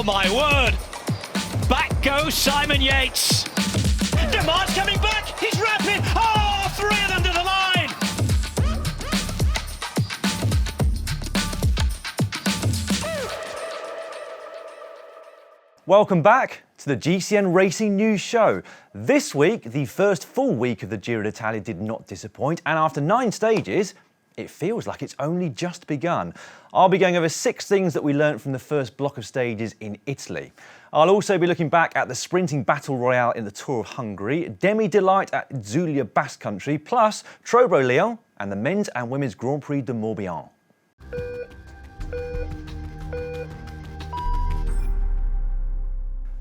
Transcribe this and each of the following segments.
Oh my word! Back goes Simon Yates. Demant's coming back. He's rapid. Oh, 3 of them to the line. Welcome back to the GCN Racing News Show. This week, the first full week of the Giro D'Italia did not disappoint, and after 9 stages, it feels like it's only just begun. I'll be going over 6 things that we learnt from the first block of stages in Italy. I'll also be looking back at the sprinting battle royale in the Tour of Hungary, Demi Delight at Itzulia, Basque country, plus Tro Bro Leon and the men's and women's Grand Prix de Morbihan.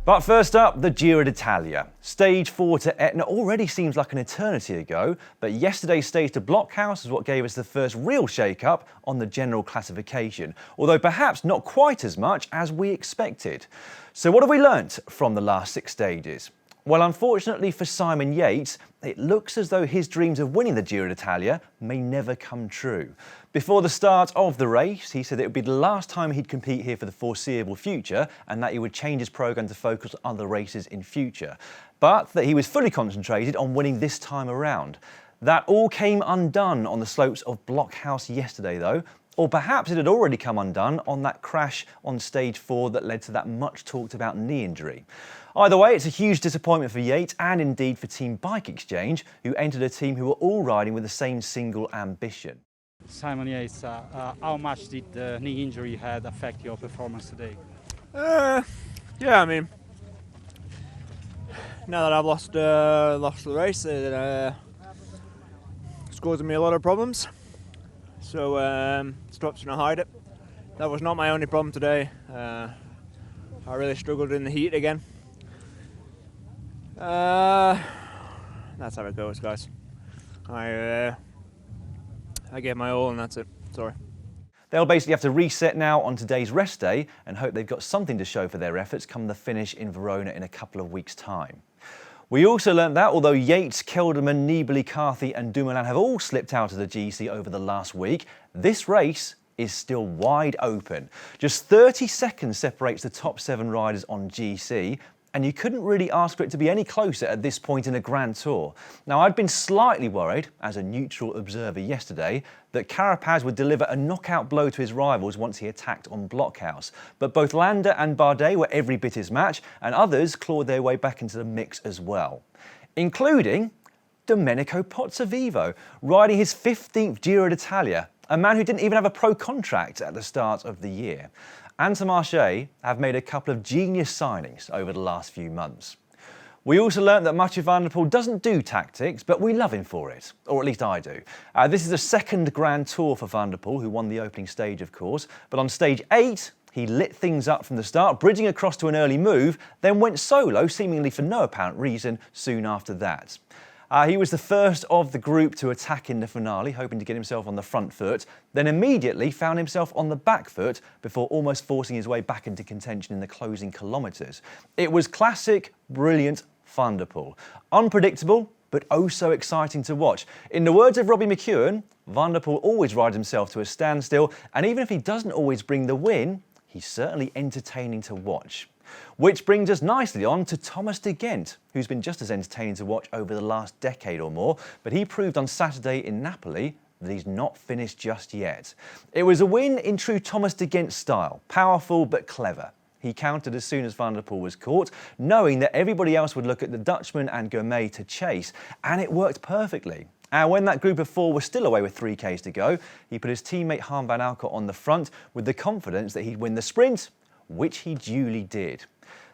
But first up, the Giro D'Italia. Stage 4 to Etna already seems like an eternity ago, but yesterday's stage to Blockhouse is what gave us the first real shake-up on the general classification, although perhaps not quite as much as we expected. So what have we learnt from the last 6 stages? Well, unfortunately for Simon Yates, it looks as though his dreams of winning the Giro D'Italia may never come true. Before the start of the race, he said it would be the last time he'd compete here for the foreseeable future and that he would change his programme to focus on other races in future. But that he was fully concentrated on winning this time around. That all came undone on the slopes of Blockhouse yesterday though, or perhaps it had already come undone on that crash on stage 4 that led to that much talked about knee injury. Either way, it's a huge disappointment for Yates and indeed for Team Bike Exchange, who entered a team who were all riding with the same single ambition. Simon Yates, how much did the knee injury had affect your performance today? Yeah, I mean, now that I've lost the race, it's causing me a lot of problems. So stops trying to hide it. That was not my only problem today. I really struggled in the heat again. That's how it goes, guys. I gave my all and that's it. Sorry. They'll basically have to reset now on today's rest day and hope they've got something to show for their efforts come the finish in Verona in a couple of weeks' time. We also learnt that although Yates, Kelderman, Nibali, Carthy and Dumoulin have all slipped out of the GC over the last week, this race is still wide open. Just 30 seconds separates the top 7 riders on GC, and you couldn't really ask for it to be any closer at this point in a Grand Tour. Now, I'd been slightly worried, as a neutral observer yesterday, that Carapaz would deliver a knockout blow to his rivals once he attacked on Blockhouse. But both Landa and Bardet were every bit his match, and others clawed their way back into the mix as well, including Domenico Pozzovivo, riding his 15th Giro d'Italia, a man who didn't even have a pro contract at the start of the year. Intermarché have made a couple of genius signings over the last few months. We also learnt that Mathieu van der Poel doesn't do tactics, but we love him for it, or at least I do. This is the 2nd Grand Tour for van der Poel, who won the opening stage, of course, but on stage 8, he lit things up from the start, bridging across to an early move, then went solo, seemingly for no apparent reason, soon after that. He was the first of the group to attack in the finale, hoping to get himself on the front foot, then immediately found himself on the back foot before almost forcing his way back into contention in the closing kilometres. It was classic, brilliant Van der Poel. Unpredictable, but oh so exciting to watch. In the words of Robbie McEwen, Van der Poel always rides himself to a standstill, and even if he doesn't always bring the win, he's certainly entertaining to watch. Which brings us nicely on to Thomas de Gendt, who's been just as entertaining to watch over the last decade or more, but he proved on Saturday in Napoli that he's not finished just yet. It was a win in true Thomas de Gendt style, powerful but clever. He countered as soon as Van der Poel was caught, knowing that everybody else would look at the Dutchman and Gourmet to chase, and it worked perfectly. And when that group of 4 was still away with 3Ks to go, he put his teammate Harm van Alkmaar on the front with the confidence that he'd win the sprint, which he duly did.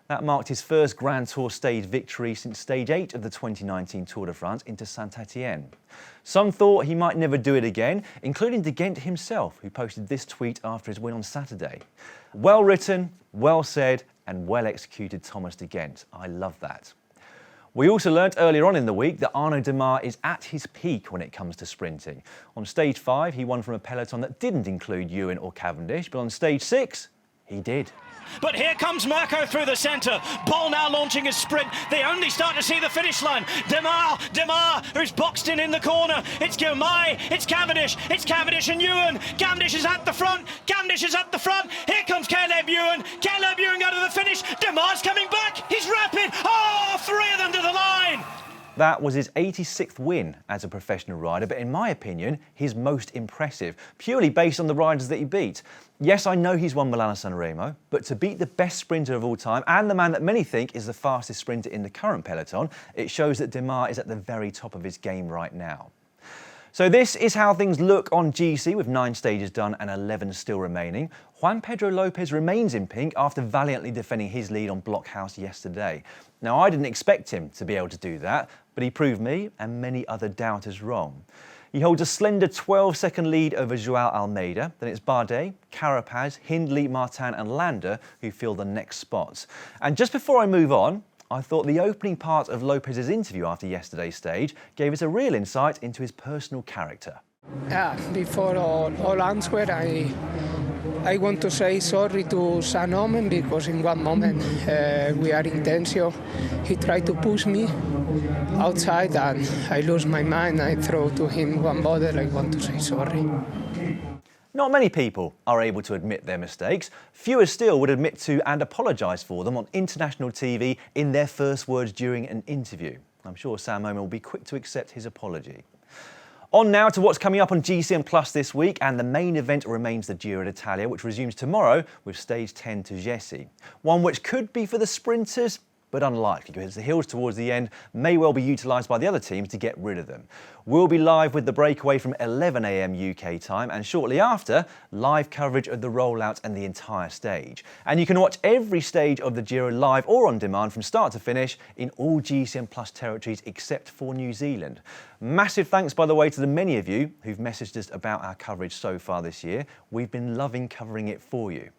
That marked his first Grand Tour stage victory since stage 8 of the 2019 Tour de France into Saint-Étienne. Some thought he might never do it again, including de Gendt himself, who posted this tweet after his win on Saturday. Well written, well said, and well executed Thomas de Gendt. I love that. We also learnt earlier on in the week that Arnaud Démare is at his peak when it comes to sprinting. On stage 5, he won from a peloton that didn't include Ewan or Cavendish, but on stage 6, he did. But here comes Mirko through the centre. Bol now launching his sprint. They only start to see the finish line. Demar, who's boxed in the corner. It's Girmay, it's Cavendish and Ewan. Cavendish is at the front. Here comes Caleb Ewan. Caleb Ewan go to the finish. Demar's coming back. He's rapid. Oh, three of them to the line. That was his 86th win as a professional rider, but in my opinion, his most impressive, purely based on the riders that he beat. Yes, I know he's won Milano-San Remo, but to beat the best sprinter of all time and the man that many think is the fastest sprinter in the current peloton, it shows that Demar is at the very top of his game right now. So this is how things look on GC with 9 stages done and 11 still remaining. Juan Pedro Lopez remains in pink after valiantly defending his lead on Blockhouse yesterday. Now, I didn't expect him to be able to do that, but he proved me and many other doubters wrong. He holds a slender 12-second lead over Joao Almeida. Then it's Bardet, Carapaz, Hindley, Martin and Landa who fill the next spots. And just before I move on, I thought the opening part of Lopez's interview after yesterday's stage gave us a real insight into his personal character. Before all answer, I want to say sorry to San Omen because in one moment we are in tension. He tried to push me outside and I lose my mind. I throw to him one bottle. I want to say sorry. Not many people are able to admit their mistakes. Fewer still would admit to and apologise for them on international TV in their first words during an interview. I'm sure Sam Omen will be quick to accept his apology. On now to what's coming up on GCN Plus this week, and the main event remains the Giro D'Italia, which resumes tomorrow with stage 10 to Jesse. One which could be for the sprinters, but unlikely because the hills towards the end may well be utilised by the other teams to get rid of them. We'll be live with the breakaway from 11 AM UK time, and shortly after, live coverage of the rollout and the entire stage. And you can watch every stage of the Giro live or on demand from start to finish in all GCN Plus territories except for New Zealand. Massive thanks, by the way, to the many of you who've messaged us about our coverage so far this year. We've been loving covering it for you.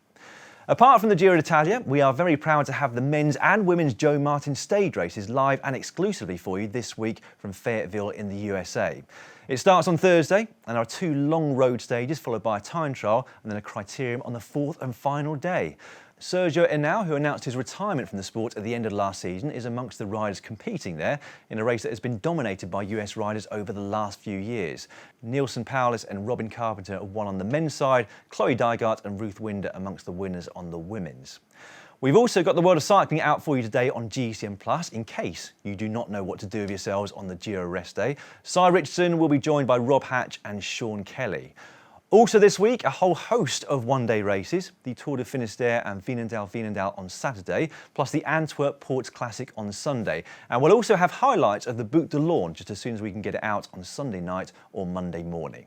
Apart from the Giro D'Italia, we are very proud to have the men's and women's Joe Martin stage races live and exclusively for you this week from Fayetteville in the USA. It starts on Thursday and there are 2 long road stages followed by a time trial and then a criterium on the 4th and final day. Sergio Henao, who announced his retirement from the sport at the end of last season, is amongst the riders competing there in a race that has been dominated by US riders over the last few years. Nielsen Powless and Robin Carpenter are won on the men's side, Chloe Dygart and Ruth Winder amongst the winners on the women's. We've also got the world of cycling out for you today on GCN Plus in case you do not know what to do with yourselves on the Giro rest day. Cy Richardson will be joined by Rob Hatch and Sean Kelly. Also this week, a whole host of one-day races, the Tour de Finistère and Veenendaal on Saturday, plus the Antwerp Ports Classic on Sunday. And we'll also have highlights of the Boucle de l'Orne just as soon as we can get it out on Sunday night or Monday morning.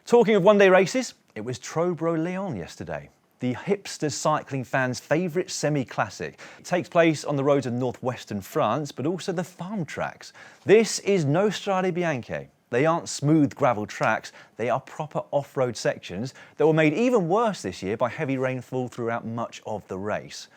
Talking of one-day races, it was Tro Bro Leon yesterday, the hipster cycling fans' favourite semi-classic. It takes place on the roads of northwestern France, but also the farm tracks. This is no Strade Bianche. They aren't smooth gravel tracks, they are proper off-road sections that were made even worse this year by heavy rainfall throughout much of the race.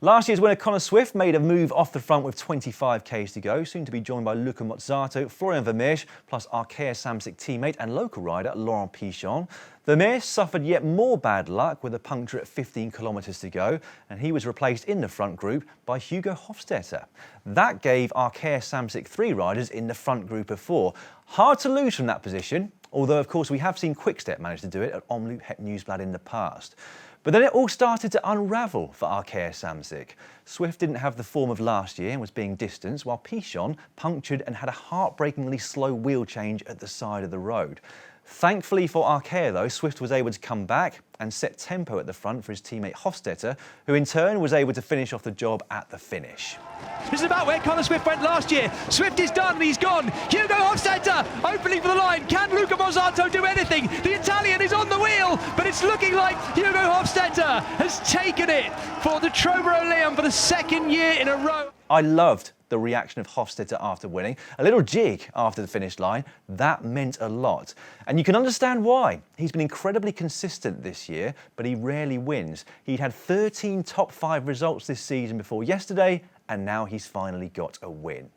Last year's winner Connor Swift made a move off the front with 25 k's to go, soon to be joined by Luca Mozzato, Florian Vermeersch, plus Arkea Samsic teammate and local rider Laurent Pichon. Vermeersch suffered yet more bad luck with a puncture at 15 kilometres to go, and he was replaced in the front group by Hugo Hofstetter. That gave Arkea Samsic 3 riders in the front group of 4. Hard to lose from that position, although of course we have seen Quickstep manage to do it at Omloop Het Nieuwsblad in the past. But then it all started to unravel for Arkea Samsic. Swift didn't have the form of last year and was being distanced, while Pichon punctured and had a heartbreakingly slow wheel change at the side of the road. Thankfully for Arkea though, Swift was able to come back and set tempo at the front for his teammate Hofstetter, who in turn was able to finish off the job at the finish. This is about where Connor Swift went last year. Swift is done and he's gone. Hugo Hofstetter opening for the line. Can Luca Mozzato do anything? The Italian is on the wheel, but it's looking like Hugo Hofstetter has taken it for the Tro Bro Leon for the 2nd year in a row. I loved the reaction of Hofstetter after winning. A little jig after the finish line, that meant a lot. And you can understand why. He's been incredibly consistent this year, but he rarely wins. He'd had 13 top 5 results this season before yesterday, and now he's finally got a win.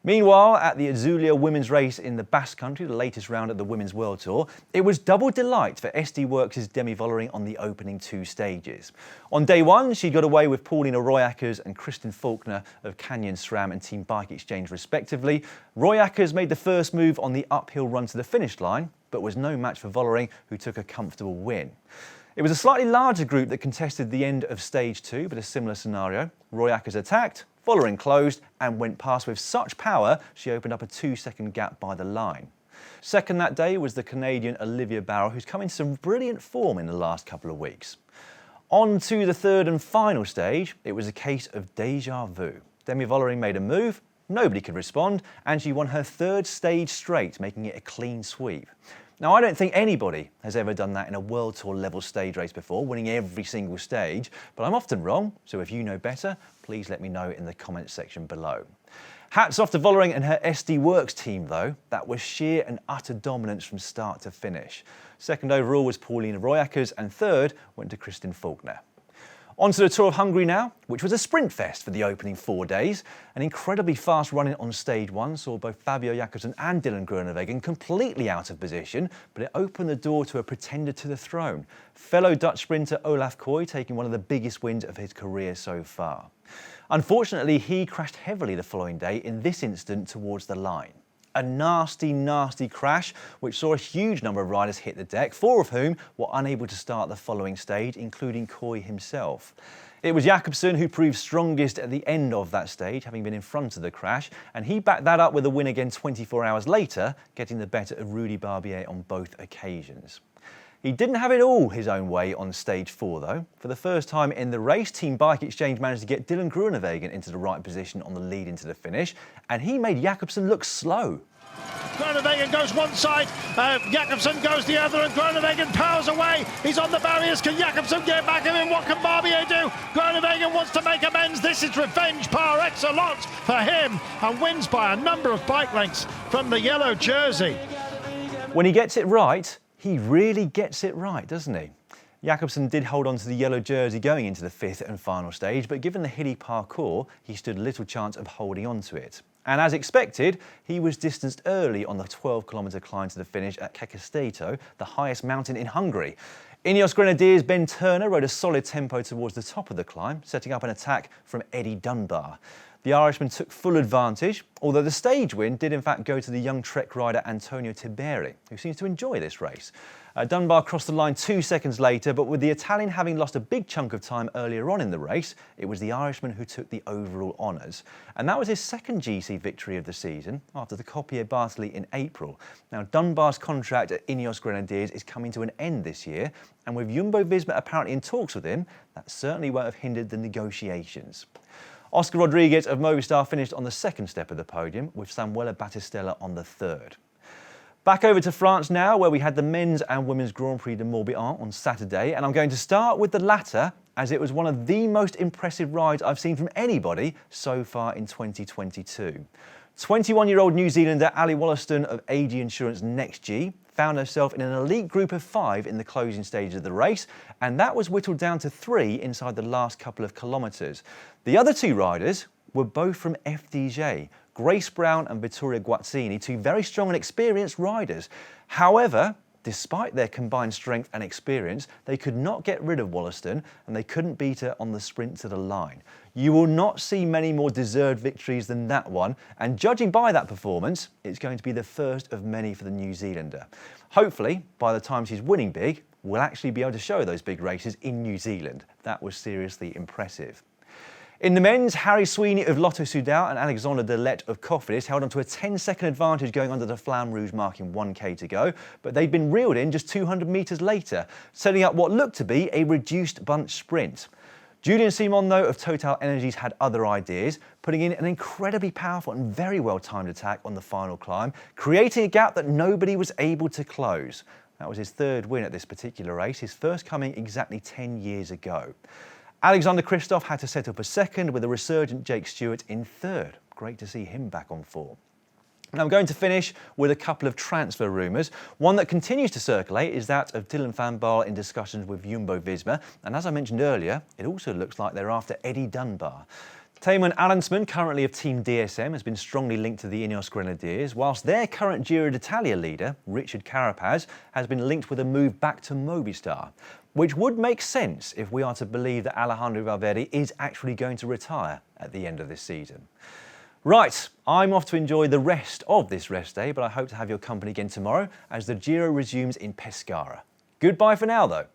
Meanwhile, at the Itzulia women's race in the Basque country, the latest round of the Women's World Tour, it was double delight for SD Works' Demi Vollering on the opening 2 stages. On day 1, she got away with Paulina Royackers and Kristin Faulkner of Canyon SRAM and Team Bike Exchange respectively. Royackers made the first move on the uphill run to the finish line, but was no match for Vollering, who took a comfortable win. It was a slightly larger group that contested the end of stage 2, but a similar scenario. Royackers attacked, Vollering closed and went past with such power she opened up a 2-second gap by the line. Second that day was the Canadian Olivia Barrow, who's come into some brilliant form in the last couple of weeks. On to the third and final stage, it was a case of déjà vu. Demi Vollering made a move, nobody could respond, and she won her 3rd stage straight, making it a clean sweep. Now, I don't think anybody has ever done that in a World Tour level stage race before, winning every single stage, but I'm often wrong, so if you know better, please let me know in the comments section below. Hats off to Vollering and her SD Works team though. That was sheer and utter dominance from start to finish. Second overall was Paulina Royackers and third went to Kristin Faulkner. On to the Tour of Hungary now, which was a sprint fest for the opening 4 days. An incredibly fast running on stage 1 saw both Fabio Jakobsen and Dylan Groenewegen completely out of position, but it opened the door to a pretender to the throne. Fellow Dutch sprinter Olaf Kooi taking one of the biggest wins of his career so far. Unfortunately, he crashed heavily the following day in this incident towards the line. A nasty, nasty crash which saw a huge number of riders hit the deck, 4 of whom were unable to start the following stage, including Kooi himself. It was Jakobsen who proved strongest at the end of that stage, having been in front of the crash, and he backed that up with a win again 24 hours later, getting the better of Rudy Barbier on both occasions. He didn't have it all his own way on stage 4 though. For the first time in the race, Team Bike Exchange managed to get Dylan Groenewegen into the right position on the lead into the finish, and he made Jakobsen look slow. Groenewegen goes one side, Jakobsen goes the other, and Groenewegen powers away. He's on the barriers. Can Jakobsen get back at him? What can Barbier do? Groenewegen wants to make amends. This is revenge par excellence for him, and wins by a number of bike lengths from the yellow jersey. When he gets it right, he really gets it right, doesn't he? Jakobsen did hold on to the yellow jersey going into the 5th and final stage, but given the hilly parcours, he stood little chance of holding on to it. And as expected, he was distanced early on the 12-kilometre climb to the finish at Kekesteto, the highest mountain in Hungary. Ineos Grenadiers' Ben Turner rode a solid tempo towards the top of the climb, setting up an attack from Eddie Dunbar. The Irishman took full advantage, although the stage win did in fact go to the young Trek rider Antonio Tiberi, who seems to enjoy this race. Dunbar crossed the line 2 seconds later, but with the Italian having lost a big chunk of time earlier on in the race, it was the Irishman who took the overall honours. And that was his 2nd GC victory of the season, after the Coppier Bartley in April. Now, Dunbar's contract at Ineos Grenadiers is coming to an end this year, and with Jumbo-Visma apparently in talks with him, that certainly won't have hindered the negotiations. Oscar Rodriguez of Movistar finished on the 2nd step of the podium, with Samuele Battistella on the 3rd. Back over to France now, where we had the men's and women's Grand Prix de Morbihan on Saturday, and I'm going to start with the latter, as it was one of the most impressive rides I've seen from anybody so far in 2022. 21-year-old New Zealander Ali Wollaston of AG Insurance NextG found herself in an elite group of 5 in the closing stages of the race, and that was whittled down to 3 inside the last couple of kilometres. The other 2 riders were both from FDJ, Grace Brown and Vittoria Guazzini, 2 very strong and experienced riders. However, despite their combined strength and experience, they could not get rid of Wollaston, and they couldn't beat her on the sprint to the line. You will not see many more deserved victories than that one, and judging by that performance, it's going to be the first of many for the New Zealander. Hopefully, by the time she's winning big, we'll actually be able to show those big races in New Zealand. That was seriously impressive. In the men's, Harry Sweeney of Lotto Soudal and Alexander Delette of Cofidis held on to a 10-second advantage going under the Flamme Rouge marking 1k to go, but they'd been reeled in just 200 metres later, setting up what looked to be a reduced bunch sprint. Julian Simon, though, of Total Energies had other ideas, putting in an incredibly powerful and very well-timed attack on the final climb, creating a gap that nobody was able to close. That was his 3rd win at this particular race, his first coming exactly 10 years ago. Alexander Kristoff had to set up a 2nd with a resurgent Jake Stewart in 3rd. Great to see him back on form. And I'm going to finish with a couple of transfer rumours. One that continues to circulate is that of Dylan van Baarle in discussions with Jumbo-Visma. And as I mentioned earlier, it also looks like they're after Eddie Dunbar. Tayman Arensman, currently of Team DSM, has been strongly linked to the Ineos Grenadiers, whilst their current Giro D'Italia leader, Richard Carapaz, has been linked with a move back to Movistar, which would make sense if we are to believe that Alejandro Valverde is actually going to retire at the end of this season. Right, I'm off to enjoy the rest of this rest day, but I hope to have your company again tomorrow as the Giro resumes in Pescara. Goodbye for now, though.